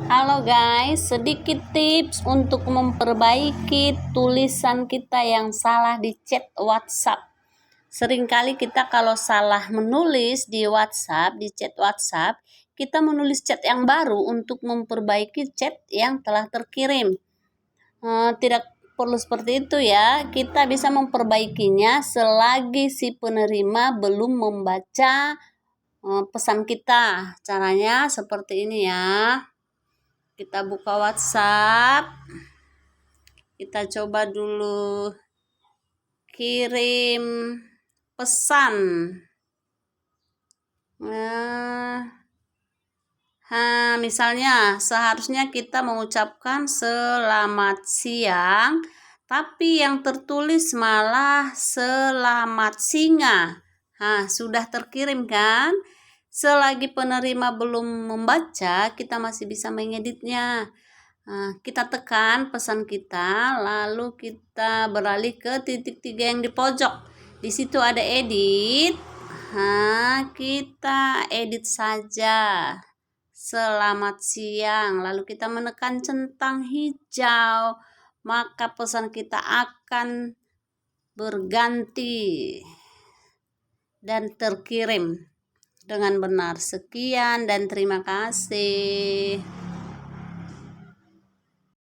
Halo guys, sedikit tips untuk memperbaiki tulisan kita yang salah di chat WhatsApp. Seringkali kita kalau salah menulis di WhatsApp, di chat WhatsApp, kita menulis chat yang baru untuk memperbaiki chat yang telah terkirim. Tidak perlu seperti itu ya, kita bisa memperbaikinya selagi si penerima belum membaca pesan kita. Caranya seperti ini ya. Kita buka WhatsApp, kita coba dulu kirim pesan. Misalnya seharusnya kita mengucapkan selamat siang, tapi yang tertulis malah selamat singa. Sudah terkirim kan? Selagi penerima belum membaca, kita masih bisa mengeditnya. Kita tekan pesan kita, lalu kita beralih ke titik 3 yang di pojok. Di situ ada edit. Kita edit saja. Selamat siang. Lalu kita menekan centang hijau, maka pesan kita akan berganti dan terkirim dengan benar. Sekian dan terima kasih.